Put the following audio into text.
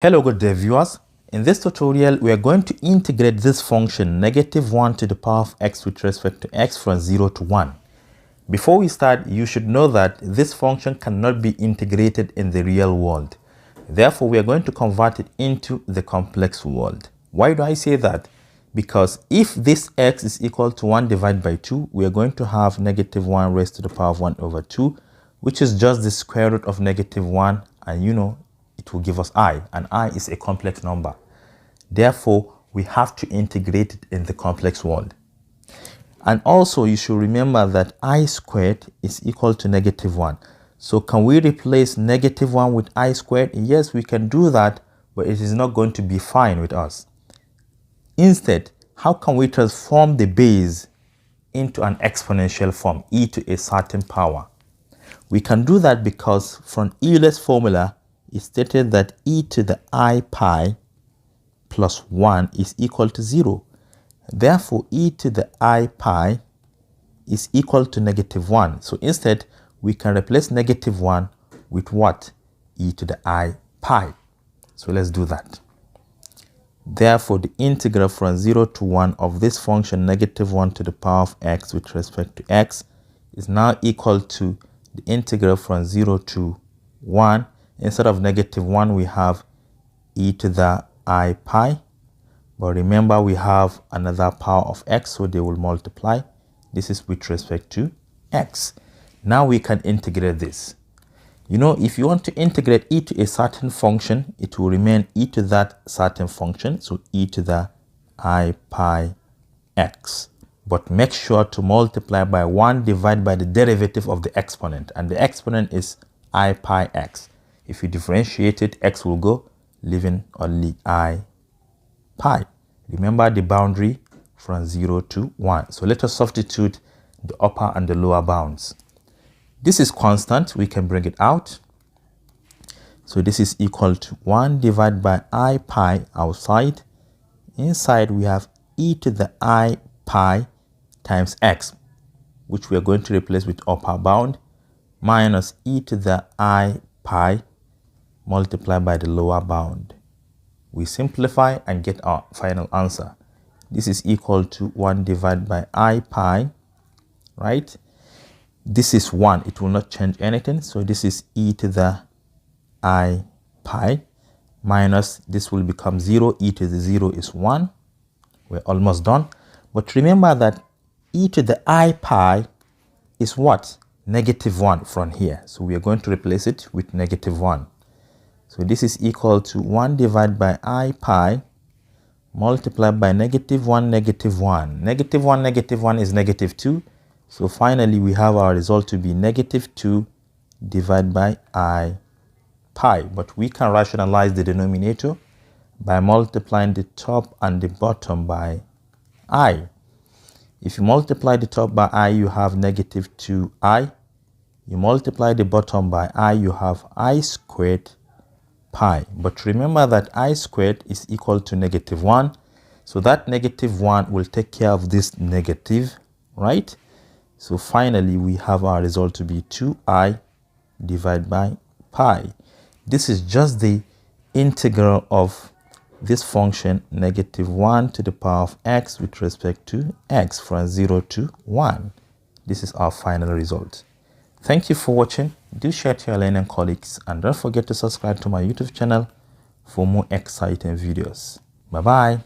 Hello good day viewers. In this tutorial we are going to integrate this function -1 to the power of x with respect to x from 0 to 1. Before we start, you should know that this function cannot be integrated in the real world. Therefore we are going to convert it into the complex world. Why do I say that? Because if this x is equal to 1 divided by 2, we are going to have -1 raised to the power of 1 over 2, which is just the square root of -1, and you know it will give us I, and I is a complex number. Therefore, we have to integrate it in the complex world. And also, you should remember that I squared is equal to -1. So can we replace -1 with I squared? Yes, we can do that, but it is not going to be fine with us. Instead, how can we transform the base into an exponential form, e to a certain power? We can do that because from Euler's formula, it stated that e to the I pi plus 1 is equal to 0. Therefore, e to the I pi is equal to -1. So instead, we can replace -1 with what? E to the I pi. So let's do that. Therefore, the integral from 0 to 1 of this function -1 to the power of x with respect to x is now equal to the integral from 0 to 1. Instead of -1, we have e to the I pi. But remember, we have another power of x, so they will multiply. This is with respect to x. Now we can integrate this. You know, if you want to integrate e to a certain function, it will remain e to that certain function. So e to the I pi x. But make sure to multiply by 1 divided by the derivative of the exponent. And the exponent is I pi x. If you differentiate it, x will go, leaving only I pi. Remember the boundary from 0 to 1. So let us substitute the upper and the lower bounds. This is constant. We can bring it out. So this is equal to 1 divided by I pi outside. Inside we have e to the I pi times x, which we are going to replace with upper bound, minus e to the I pi multiplied by the lower bound. We simplify and get our final answer. This is equal to 1 divided by I pi, right? This is 1. It will not change anything. So this is e to the I pi minus this will become 0. E to the 0 is 1. We're almost done. But remember that e to the I pi is what? -1 from here. So we are going to replace it with -1. So this is equal to 1 divided by I pi multiplied by -1, -1. -1 is -2. So finally, we have our result to be -2 divided by I pi. But we can rationalize the denominator by multiplying the top and the bottom by I. If you multiply the top by I, you have -2i. You multiply the bottom by I, you have I squared pi. But remember that I squared is equal to -1. So that -1 will take care of this negative, right? So finally, we have our result to be 2i divided by pi. This is just the integral of this function -1 to the power of x with respect to x from 0 to 1. This is our final result. Thank you for watching. Do share to your learning colleagues and don't forget to subscribe to my YouTube channel for more exciting videos. Bye bye.